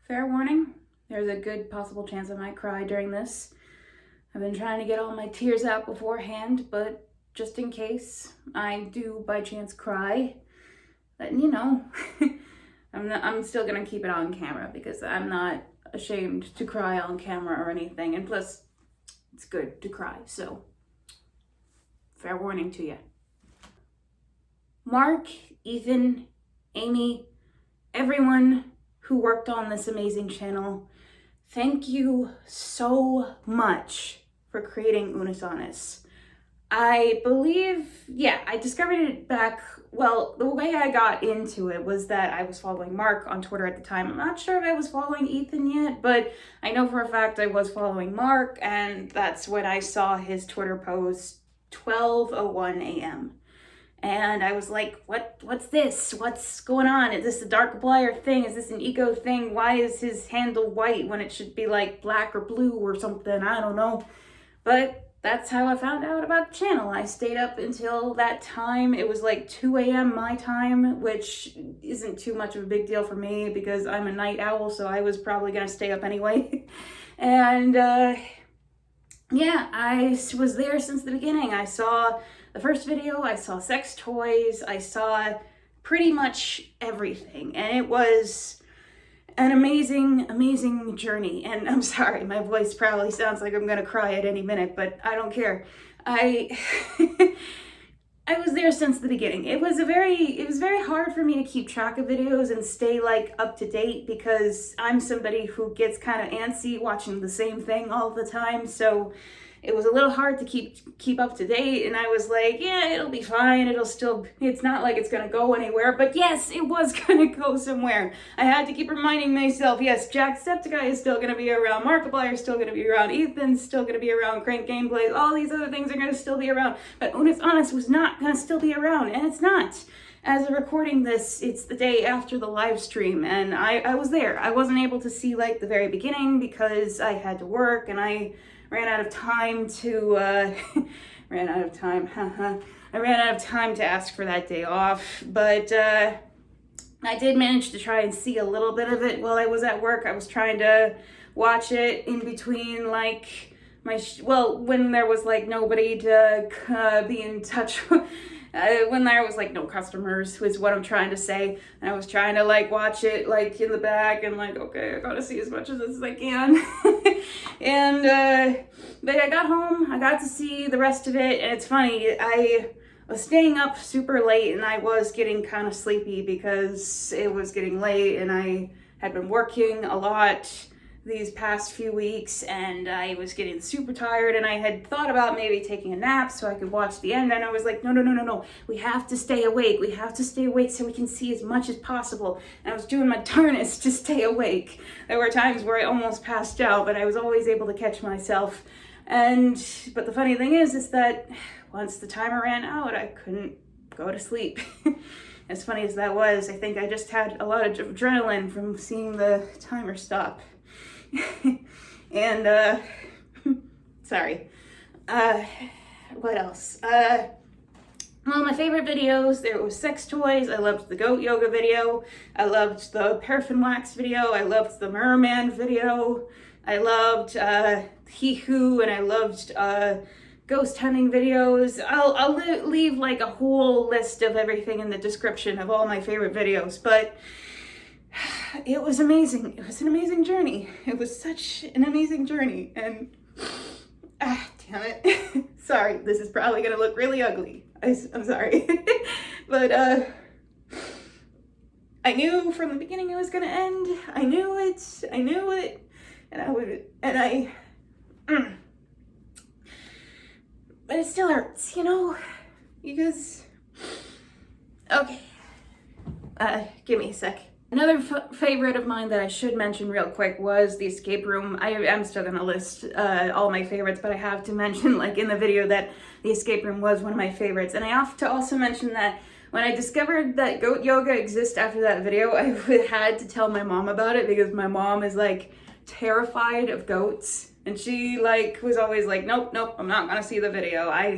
Fair warning, there's a good possible chance I might cry during this. I've been trying to get all my tears out beforehand, but just in case I do by chance cry, then you know, I'm still gonna keep it on camera because I'm not ashamed to cry on camera or anything, and plus, it's good to cry, so fair warning to you. Mark, Ethan, Amy, everyone who worked on this amazing channel, thank you so much for creating Unus Annus. I believe, I discovered it back, well, the way I got into it was that I was following Mark on Twitter at the time. I'm not sure if I was following Ethan yet, but I know for a fact I was following Mark, and that's when I saw his Twitter post, 12:01 a.m. And I was like, what's this? What's going on? Is this a Darkiplier thing? Is this an eco thing? Why is his handle white when it should be like black or blue or something? I don't know. But that's how I found out about the channel. I stayed up until that time. It was like 2 a.m. my time, which isn't too much of a big deal for me because I'm a night owl, so I was probably gonna stay up anyway. And I was there since the beginning. I saw the first video, I saw sex toys, I saw pretty much everything, and it was an amazing, amazing journey. And I'm sorry, my voice probably sounds like I'm gonna cry at any minute, but I don't care. I was there since the beginning. It was very hard for me to keep track of videos and stay like up to date because I'm somebody who gets kind of antsy watching the same thing all the time. So it was a little hard to keep up to date, and I was like, yeah, it'll be fine. It's not like it's gonna go anywhere, but yes, it was gonna go somewhere. I had to keep reminding myself, yes, Jacksepticeye is still gonna be around, Markiplier is still gonna be around, Ethan's still gonna be around, Crank Gameplays, all these other things are gonna still be around, but Unus Annus was not gonna still be around, and it's not. As of recording this, it's the day after the live stream, and I was there. I wasn't able to see like the very beginning because I had to work, and I ran out of time to, I ran out of time to ask for that day off, but I did manage to try and see a little bit of it while I was at work. I was trying to watch it in between, like, when there was, like, nobody to be in touch with. When there was like no customers is what I'm trying to say, and I was trying to like watch it like in the back and like, okay, I gotta see as much of this as I can. And but I got home, I got to see the rest of it, and it's funny, I was staying up super late and I was getting kind of sleepy because it was getting late and I had been working a lot these past few weeks, and I was getting super tired, and I had thought about maybe taking a nap so I could watch the end, and I was like, no, we have to stay awake so we can see as much as possible. And I was doing my darnest to stay awake. There were times where I almost passed out, but I was always able to catch myself. But the funny thing is that once the timer ran out, I couldn't go to sleep. As funny as that was, I think I just had a lot of adrenaline from seeing the timer stop. And sorry, what else? Well, my favorite videos, there was sex toys. I loved the goat yoga video, I loved the paraffin wax video, I loved the merman video, I loved Hee-Hoo, and I loved ghost hunting videos. I'll leave like a whole list of everything in the description of all my favorite videos, but it was amazing. It was an amazing journey. It was such an amazing journey. And, damn it. Sorry, this is probably gonna look really ugly. I'm sorry. But, I knew from the beginning it was gonna end. I knew it. But it still hurts, you know? Because, okay. Give me a sec. Another favorite of mine that I should mention real quick was the escape room. I am still gonna list all my favorites, but I have to mention, like in the video, that the escape room was one of my favorites. And I have to also mention that when I discovered that goat yoga exists after that video, I had to tell my mom about it because my mom is like terrified of goats. And she like was always like, nope, I'm not gonna see the video. I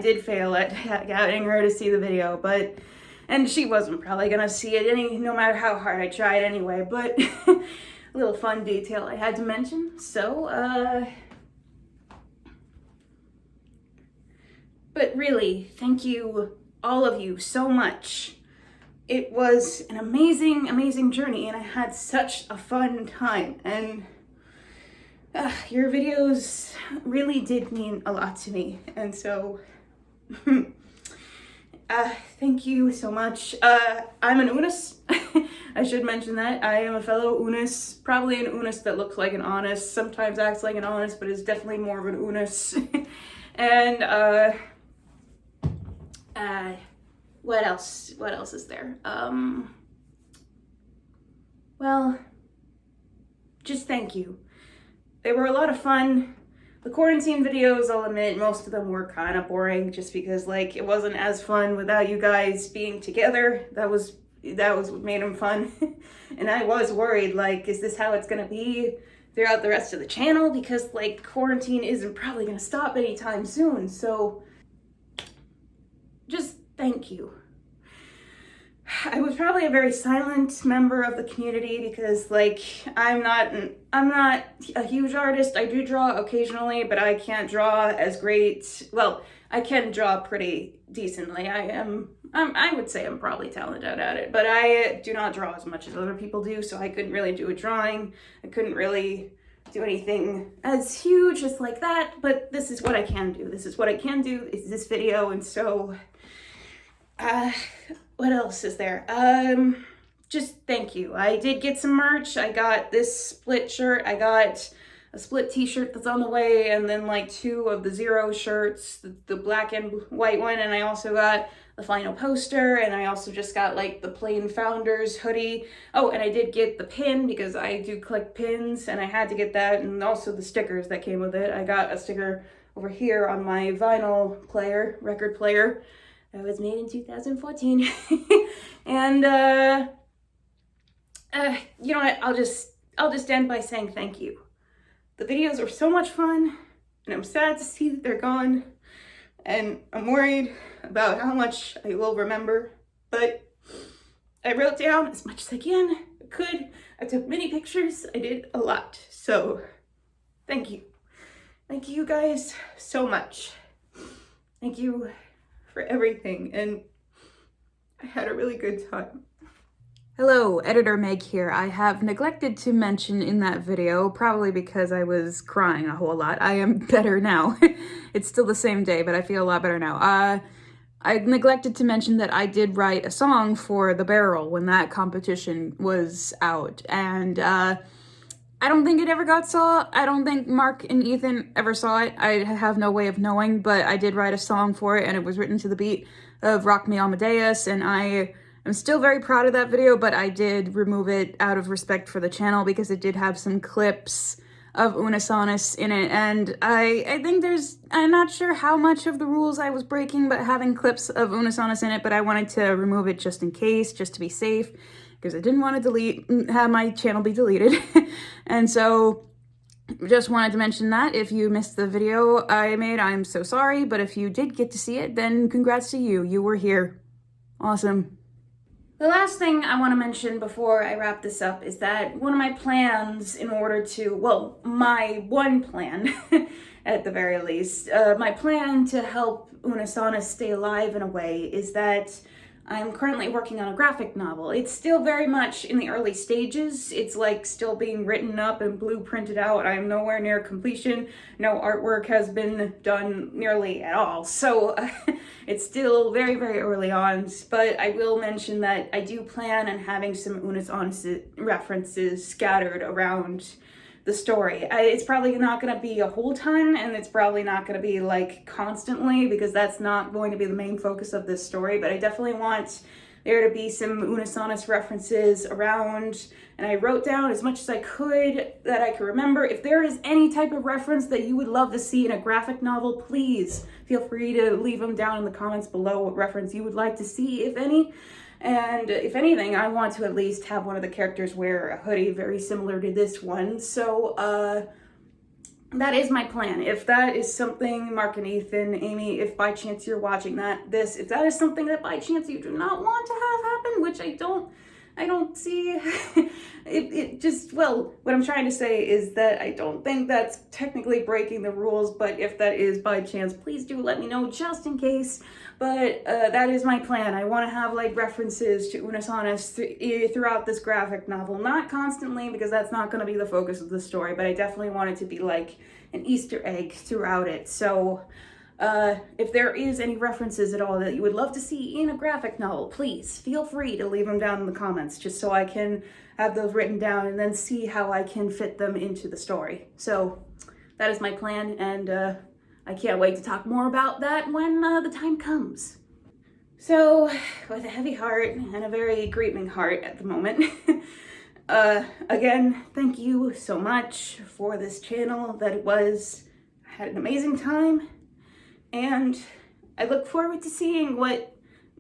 did fail at getting her to see the video, and she wasn't probably gonna see it no matter how hard I tried anyway. But little fun detail I had to mention. So, but really, thank you, all of you, so much. It was an amazing, amazing journey, and I had such a fun time, and your videos really did mean a lot to me, and so thank you so much. I'm an Unus. I should mention that. I am a fellow Unus, probably an Unus that looks like an Annus, sometimes acts like an Annus, but is definitely more of an Unus. And what else? What else is there? Well, just thank you. They were a lot of fun. The quarantine videos, I'll admit, most of them were kind of boring just because, like, it wasn't as fun without you guys being together. That was what made them fun. And I was worried, like, is this how it's gonna be throughout the rest of the channel? Because, like, quarantine isn't probably gonna stop anytime soon. So just thank you. I was probably a very silent member of the community because, like, I'm not a huge artist. I do draw occasionally, but I can't draw as great. Well, I can draw pretty decently. I would say I'm probably talented at it, but I do not draw as much as other people do, so I couldn't really do a drawing. I couldn't really do anything as huge as like that, but this is what I can do. This is what I can do, is this video, and so, what else is there? Just thank you. I did get some merch. I got this split shirt. I got a split t-shirt that's on the way, and then like 2 of the Zero shirts, the black and white one, and I also got the final poster, and I also just got like the plain Founders hoodie. Oh, and I did get the pin because I do collect pins, and I had to get that, and also the stickers that came with it. I got a sticker over here on my vinyl player, record player. That was made in 2014. And you know what, I'll just end by saying thank you. The videos were so much fun, and I'm sad to see that they're gone, and I'm worried about how much I will remember, but I wrote down as much as I could. I took many pictures. I did a lot. So thank you. Thank you guys so much. Thank you for everything, and I had a really good time. Hello, Editor Meg here. I have neglected to mention in that video, probably because I was crying a whole lot. I am better now. It's still the same day, but I feel a lot better now. I neglected to mention that I did write a song for The Barrel when that competition was out, and I don't think it ever got saw. I don't think Mark and Ethan ever saw it. I have no way of knowing, but I did write a song for it, and it was written to the beat of Rock Me Amadeus, and I'm still very proud of that video, but I did remove it out of respect for the channel because it did have some clips of Unus Annus in it, and I think I'm not sure how much of the rules I was breaking, but having clips of Unus Annus in it, but I wanted to remove it just in case, just to be safe, because I didn't want to have my channel be deleted. And so just wanted to mention that. If you missed the video I made, I'm so sorry, but if you did get to see it, then congrats to you. You were here. Awesome. The last thing I want to mention before I wrap this up is that one of my plans in order to, well, my one plan, at the very least, my plan to help Unus Annus stay alive in a way is that I'm currently working on a graphic novel. It's still very much in the early stages. It's like still being written up and blueprinted out. I'm nowhere near completion. No artwork has been done nearly at all. So it's still very, very early on. But I will mention that I do plan on having some Unus Annus references scattered around the story. It's probably not going to be a whole ton, and it's probably not going to be like constantly, because that's not going to be the main focus of this story, but I definitely want there to be some Unus Annus references around, and I wrote down as much as I could that I could remember. If there is any type of reference that you would love to see in a graphic novel, please feel free to leave them down in the comments below, what reference you would like to see, if any. And if anything, I want to at least have one of the characters wear a hoodie very similar to this one. So that is my plan. If that is something, Mark and Ethan, Amy, if by chance you're watching if that is something that by chance you do not want to have happen, which I don't I don't see it just, well, what I'm trying to say is that I don't think that's technically breaking the rules, but if that is by chance, please do let me know just in case. But that is my plan. I want to have like references to Unus Annus throughout this graphic novel. Not constantly, because that's not going to be the focus of the story, but I definitely want it to be like an Easter egg throughout it. So if there is any references at all that you would love to see in a graphic novel, please feel free to leave them down in the comments, just so I can have those written down and then see how I can fit them into the story. So that is my plan, and I can't wait to talk more about that when the time comes. So, with a heavy heart and a very grieving heart at the moment, again, thank you so much for this channel. I had an amazing time, and I look forward to seeing what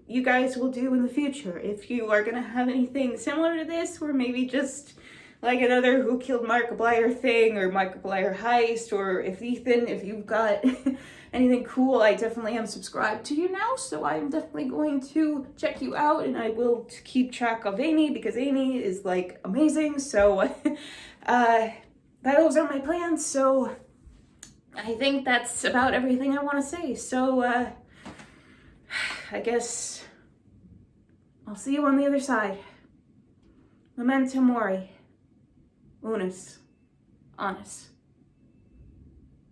you guys will do in the future. If you are gonna have anything similar to this, or maybe just like another Who Killed Markiplier thing, or Markiplier heist, or if you've got anything cool, I definitely am subscribed to you now, so I'm definitely going to check you out, and I will keep track of Amy, because Amy is like amazing. So those are my plans. So I think that's about everything I want to say. So I guess I'll see you on the other side. Memento Moir. Unus Annus.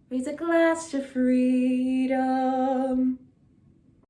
Raise a glass to freedom.